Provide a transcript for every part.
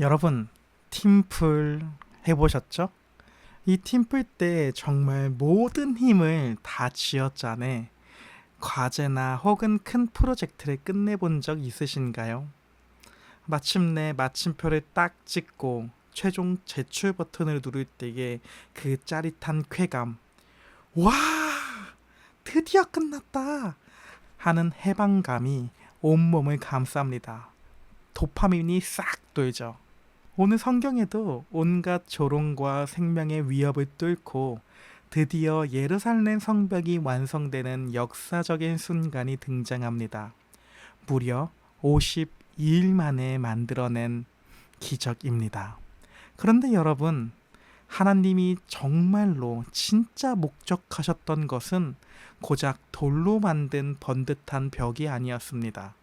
여러분, 팀플 해보셨죠? 이 팀플 때 정말 모든 힘을 다 쥐어짜내 과제나 혹은 큰 프로젝트를 끝내본 적 있으신가요? 마침내 마침표를 딱 찍고 최종 제출 버튼을 누를 때의 그 짜릿한 쾌감. 와! 드디어 끝났다! 하는 해방감이 온몸을 감쌉니다. 도파민이 싹 돌죠. 오늘 성경에도 온갖 조롱과 생명의 위협을 뚫고 드디어 예루살렘 성벽이 완성되는 역사적인 순간이 등장합니다. 무려 52일 만에 만들어낸 기적입니다. 그런데 여러분, 하나님이 정말로 진짜 목적하셨던 것은 고작 돌로 만든 번듯한 벽이 아니었습니다.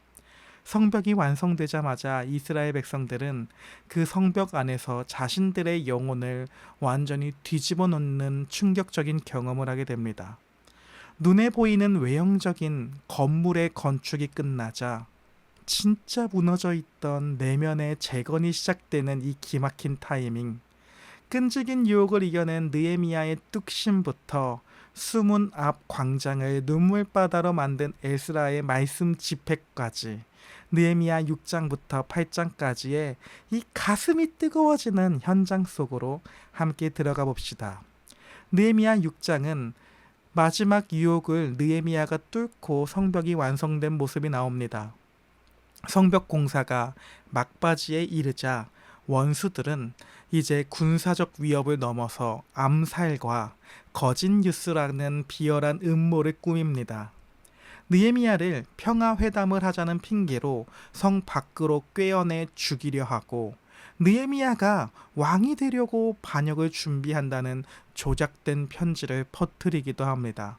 성벽이 완성되자마자 이스라엘 백성들은 그 성벽 안에서 자신들의 영혼을 완전히 뒤집어 놓는 충격적인 경험을 하게 됩니다. 눈에 보이는 외형적인 건물의 건축이 끝나자 진짜 무너져 있던 내면의 재건이 시작되는 이 기막힌 타이밍. 끈질긴 유혹을 이겨낸 느헤미야의 뚝심부터 수문 앞 광장을 눈물바다로 만든 에스라의 말씀 집회까지, 느헤미야 6장부터 8장까지의 이 가슴이 뜨거워지는 현장 속으로 함께 들어가 봅시다. 느헤미야 6장은 마지막 유혹을 느헤미야가 뚫고 성벽이 완성된 모습이 나옵니다. 성벽 공사가 막바지에 이르자 원수들은 이제 군사적 위협을 넘어서 암살과 거짓 뉴스라는 비열한 음모를 꾸밉니다. 느헤미야를 평화회담을 하자는 핑계로 성 밖으로 꿰어내 죽이려 하고, 느헤미야가 왕이 되려고 반역을 준비한다는 조작된 편지를 퍼뜨리기도 합니다.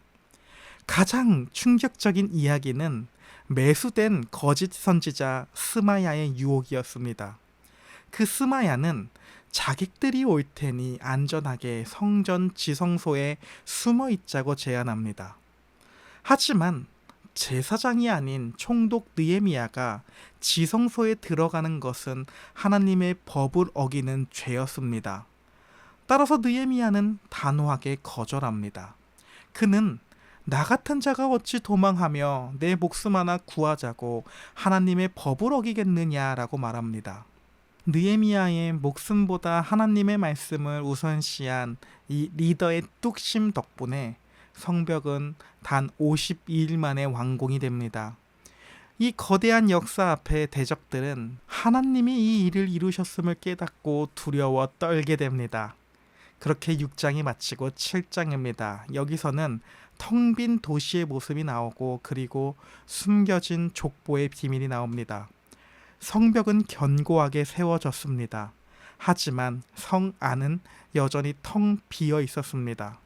가장 충격적인 이야기는 매수된 거짓 선지자 스마야의 유혹이었습니다. 그 스마야는 자객들이 올 테니 안전하게 성전 지성소에 숨어 있자고 제안합니다. 하지만 제사장이 아닌 총독 느헤미야가 지성소에 들어가는 것은 하나님의 법을 어기는 죄였습니다. 따라서 느헤미야는 단호하게 거절합니다. 그는 나 같은 자가 어찌 도망하며 내 목숨 하나 구하자고 하나님의 법을 어기겠느냐라고 말합니다. 느헤미야의 목숨보다 하나님의 말씀을 우선시한 이 리더의 뚝심 덕분에 성벽은 단 52일 만에 완공이 됩니다. 이 거대한 역사 앞에 대적들은 하나님이 이 일을 이루셨음을 깨닫고 두려워 떨게 됩니다. 그렇게 6장이 마치고 7장입니다. 여기서는 텅 빈 도시의 모습이 나오고, 그리고 숨겨진 족보의 비밀이 나옵니다. 성벽은 견고하게 세워졌습니다. 하지만 성 안은 여전히 텅 비어 있었습니다.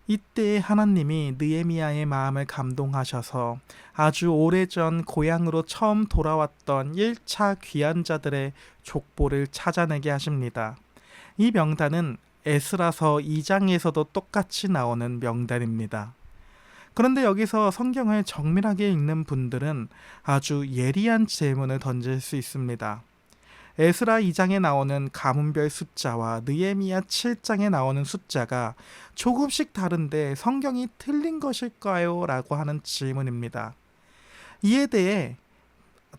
이때 하나님이 느헤미야의 마음을 감동하셔서 아주 오래전 고향으로 처음 돌아왔던 1차 귀환자들의 족보를 찾아내게 하십니다. 이 명단은 에스라서 2장에서도 똑같이 나오는 명단입니다. 그런데 여기서 성경을 정밀하게 읽는 분들은 아주 예리한 질문을 던질 수 있습니다. 에스라 2장에 나오는 가문별 숫자와 느헤미야 7장에 나오는 숫자가 조금씩 다른데 성경이 틀린 것일까요? 라고 하는 질문입니다. 이에 대해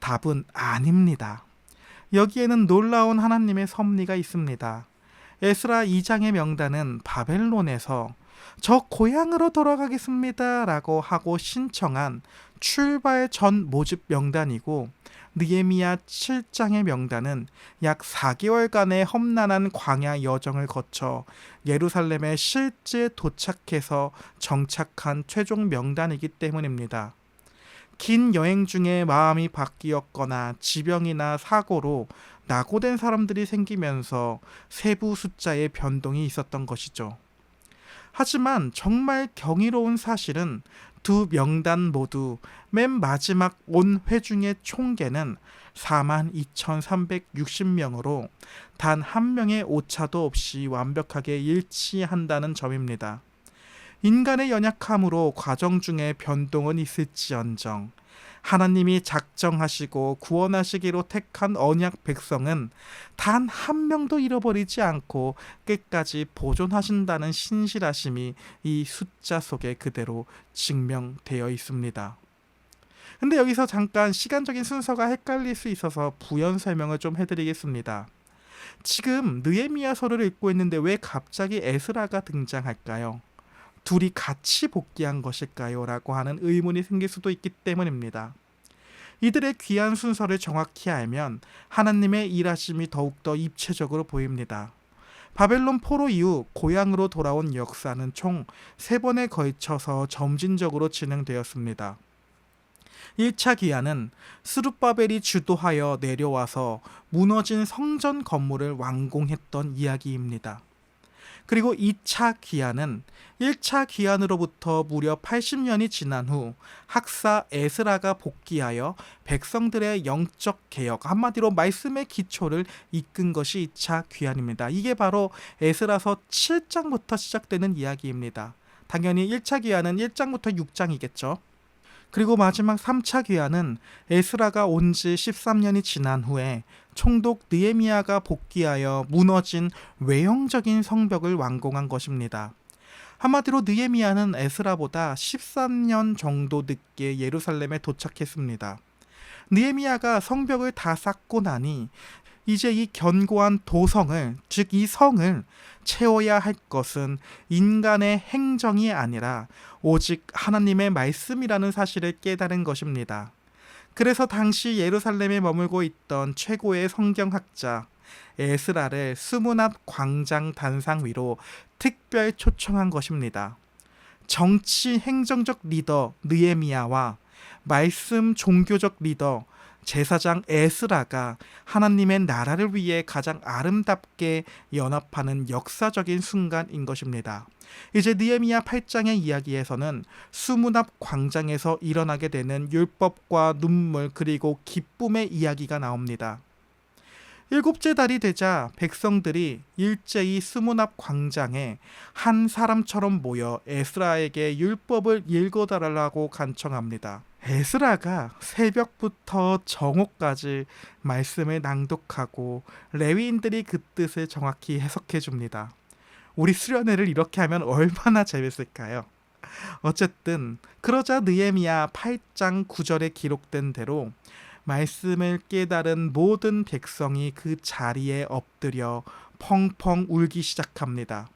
답은 아닙니다. 여기에는 놀라운 하나님의 섭리가 있습니다. 에스라 2장의 명단은 바벨론에서 저 고향으로 돌아가겠습니다 라고 하고 신청한 출발 전 모집 명단이고, 느헤미야 7장의 명단은 약 4개월간의 험난한 광야 여정을 거쳐 예루살렘에 실제 도착해서 정착한 최종 명단이기 때문입니다. 긴 여행 중에 마음이 바뀌었거나 지병이나 사고로 낙오된 사람들이 생기면서 세부 숫자의 변동이 있었던 것이죠. 하지만 정말 경이로운 사실은 두 명단 모두 맨 마지막 온 회중의 총계는 42,360명으로 단 한 명의 오차도 없이 완벽하게 일치한다는 점입니다. 인간의 연약함으로 과정 중에 변동은 있을지언정 하나님이 작정하시고 구원하시기로 택한 언약 백성은 단 한 명도 잃어버리지 않고 끝까지 보존하신다는 신실하심이 이 숫자 속에 그대로 증명되어 있습니다. 근데 여기서 잠깐 시간적인 순서가 헷갈릴 수 있어서 부연 설명을 좀 해드리겠습니다. 지금 느헤미야서를 읽고 있는데 왜 갑자기 에스라가 등장할까요? 둘이 같이 복귀한 것일까요? 라고 하는 의문이 생길 수도 있기 때문입니다. 이들의 귀한 순서를 정확히 알면 하나님의 일하심이 더욱더 입체적으로 보입니다. 바벨론 포로 이후 고향으로 돌아온 역사는 총 3번에 걸쳐서 점진적으로 진행되었습니다. 1차 기한은 스룹바벨이 주도하여 내려와서 무너진 성전 건물을 완공했던 이야기입니다. 그리고 2차 기한은 1차 기한으로부터 무려 80년이 지난 후 학사 에스라가 복귀하여 백성들의 영적 개혁, 한마디로 말씀의 기초를 이끈 것이 2차 기한입니다. 이게 바로 에스라서 7장부터 시작되는 이야기입니다. 당연히 1차 기한은 1장부터 6장이겠죠. 그리고 마지막 3차 기한은 에스라가 온 지 13년이 지난 후에 총독 느헤미야가 복귀하여 무너진 외형적인 성벽을 완공한 것입니다. 한마디로 느헤미야는 에스라보다 13년 정도 늦게 예루살렘에 도착했습니다. 느헤미야가 성벽을 다 쌓고 나니 이제 이 견고한 도성을, 즉 이 성을 채워야 할 것은 인간의 행정이 아니라 오직 하나님의 말씀이라는 사실을 깨달은 것입니다. 그래서 당시 예루살렘에 머물고 있던 최고의 성경학자 에스라를 수문앞 광장 단상 위로 특별 초청한 것입니다. 정치 행정적 리더 느헤미야와 말씀 종교적 리더 제사장 에스라가 하나님의 나라를 위해 가장 아름답게 연합하는 역사적인 순간인 것입니다. 이제 느헤미야 8장의 이야기에서는 수문앞 광장에서 일어나게 되는 율법과 눈물 그리고 기쁨의 이야기가 나옵니다. 7째 달이 되자 백성들이 일제히 수문앞 광장에 한 사람처럼 모여 에스라에게 율법을 읽어달라고 간청합니다. 에스라가 새벽부터 정오까지 말씀을 낭독하고 레위인들이 그 뜻을 정확히 해석해 줍니다. 우리 수련회를 이렇게 하면 얼마나 재밌을까요? 어쨌든 그러자 느헤미야 8장 9절에 기록된 대로 말씀을 깨달은 모든 백성이 그 자리에 엎드려 펑펑 울기 시작합니다.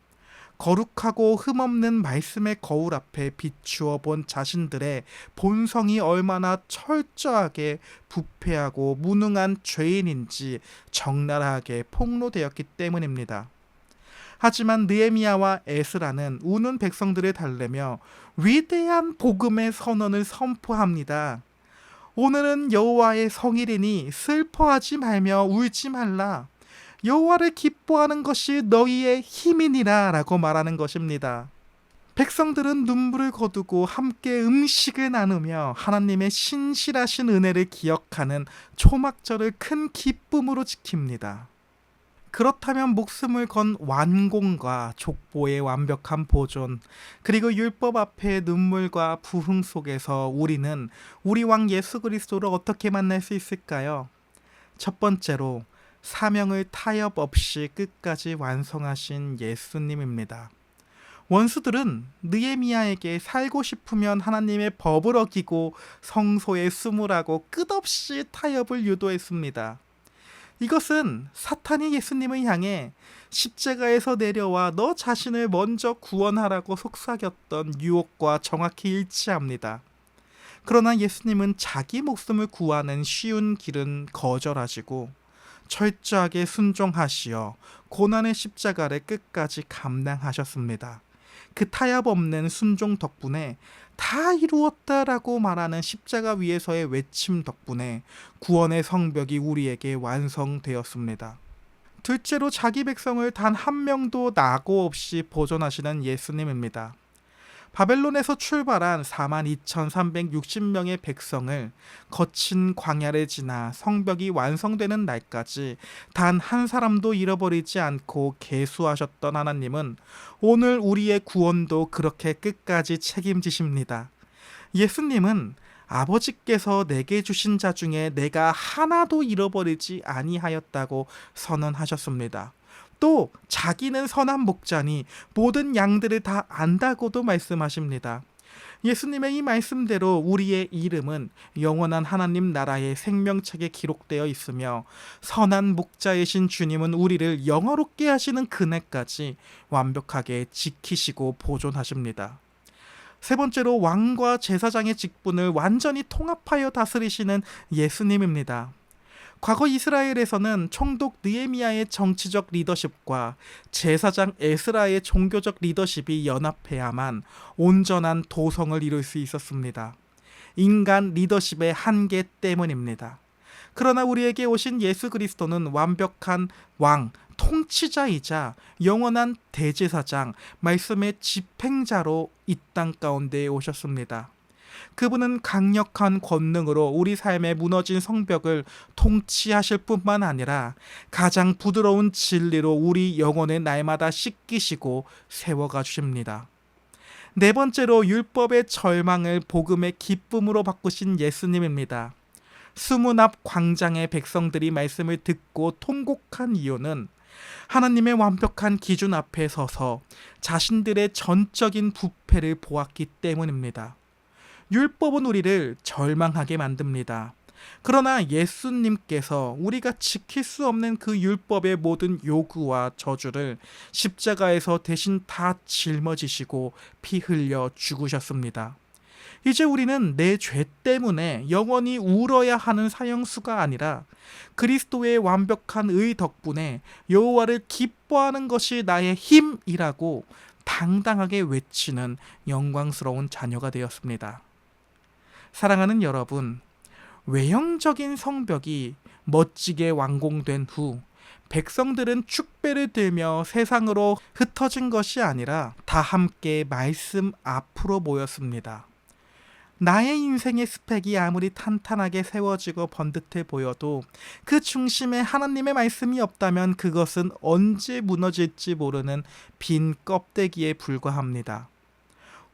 거룩하고 흠없는 말씀의 거울 앞에 비추어 본 자신들의 본성이 얼마나 철저하게 부패하고 무능한 죄인인지 적나라하게 폭로되었기 때문입니다. 하지만 느헤미야와 에스라는 우는 백성들을 달래며 위대한 복음의 선언을 선포합니다. 오늘은 여호와의 성일이니 슬퍼하지 말며 울지 말라. 여호와를 기뻐하는 것이 너희의 힘이니라 라고 말하는 것입니다. 백성들은 눈물을 거두고 함께 음식을 나누며 하나님의 신실하신 은혜를 기억하는 초막절을 큰 기쁨으로 지킵니다. 그렇다면 목숨을 건 완공과 족보의 완벽한 보존, 그리고 율법 앞에 눈물과 부흥 속에서 우리는 우리 왕 예수 그리스도를 어떻게 만날 수 있을까요? 첫 번째로 사명을 타협 없이 끝까지 완성하신 예수님입니다. 원수들은 느헤미야에게 살고 싶으면 하나님의 법을 어기고 성소에 숨으라고 끝없이 타협을 유도했습니다. 이것은 사탄이 예수님을 향해 십자가에서 내려와 너 자신을 먼저 구원하라고 속삭였던 유혹과 정확히 일치합니다. 그러나 예수님은 자기 목숨을 구하는 쉬운 길은 거절하시고 철저하게 순종하시어 고난의 십자가를 끝까지 감당하셨습니다. 그 타협 없는 순종 덕분에 다 이루었다라고 말하는 십자가 위에서의 외침 덕분에 구원의 성벽이 우리에게 완성되었습니다. 둘째로 자기 백성을 단 한 명도 낙오 없이 보존하시는 예수님입니다. 바벨론에서 출발한 42,360명의 백성을 거친 광야를 지나 성벽이 완성되는 날까지 단 한 사람도 잃어버리지 않고 계수하셨던 하나님은 오늘 우리의 구원도 그렇게 끝까지 책임지십니다. 예수님은 아버지께서 내게 주신 자 중에 내가 하나도 잃어버리지 아니하였다고 선언하셨습니다. 또 자기는 선한 목자니 모든 양들을 다 안다고도 말씀하십니다. 예수님의 이 말씀대로 우리의 이름은 영원한 하나님 나라의 생명책에 기록되어 있으며, 선한 목자이신 주님은 우리를 영화롭게 하시는 그날까지 완벽하게 지키시고 보존하십니다. 세 번째로, 왕과 제사장의 직분을 완전히 통합하여 다스리시는 예수님입니다. 과거 이스라엘에서는 총독 느헤미야의 정치적 리더십과 제사장 에스라의 종교적 리더십이 연합해야만 온전한 도성을 이룰 수 있었습니다. 인간 리더십의 한계 때문입니다. 그러나 우리에게 오신 예수 그리스도는 완벽한 왕, 통치자이자 영원한 대제사장, 말씀의 집행자로 이 땅 가운데 오셨습니다. 그분은 강력한 권능으로 우리 삶의 무너진 성벽을 통치하실 뿐만 아니라 가장 부드러운 진리로 우리 영혼을 날마다 씻기시고 세워가 주십니다. 네 번째로, 율법의 절망을 복음의 기쁨으로 바꾸신 예수님입니다. 수문 앞 광장의 백성들이 말씀을 듣고 통곡한 이유는 하나님의 완벽한 기준 앞에 서서 자신들의 전적인 부패를 보았기 때문입니다. 율법은 우리를 절망하게 만듭니다. 그러나 예수님께서 우리가 지킬 수 없는 그 율법의 모든 요구와 저주를 십자가에서 대신 다 짊어지시고 피 흘려 죽으셨습니다. 이제 우리는 내 죄 때문에 영원히 울어야 하는 사형수가 아니라 그리스도의 완벽한 의 덕분에 여호와를 기뻐하는 것이 나의 힘이라고 당당하게 외치는 영광스러운 자녀가 되었습니다. 사랑하는 여러분, 외형적인 성벽이 멋지게 완공된 후 백성들은 축배를 들며 세상으로 흩어진 것이 아니라 다 함께 말씀 앞으로 모였습니다. 나의 인생의 스펙이 아무리 탄탄하게 세워지고 번듯해 보여도 그 중심에 하나님의 말씀이 없다면 그것은 언제 무너질지 모르는 빈 껍데기에 불과합니다.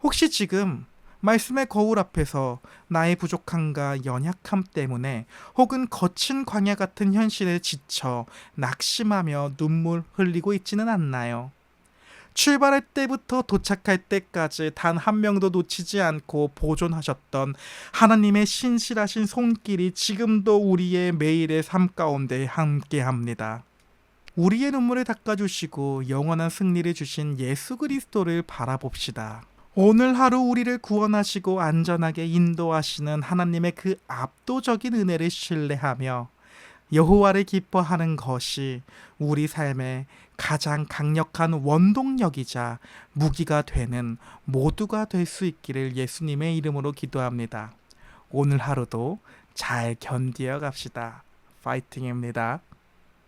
혹시 지금 말씀의 거울 앞에서 나의 부족함과 연약함 때문에 혹은 거친 광야 같은 현실에 지쳐 낙심하며 눈물 흘리고 있지는 않나요? 출발할 때부터 도착할 때까지 단 한 명도 놓치지 않고 보존하셨던 하나님의 신실하신 손길이 지금도 우리의 매일의 삶 가운데 함께합니다. 우리의 눈물을 닦아주시고 영원한 승리를 주신 예수 그리스도를 바라봅시다. 오늘 하루 우리를 구원하시고 안전하게 인도하시는 하나님의 그 압도적인 은혜를 신뢰하며 여호와를 기뻐하는 것이 우리 삶의 가장 강력한 원동력이자 무기가 되는 모두가 될 수 있기를 예수님의 이름으로 기도합니다. 오늘 하루도 잘 견디어 갑시다. 파이팅입니다.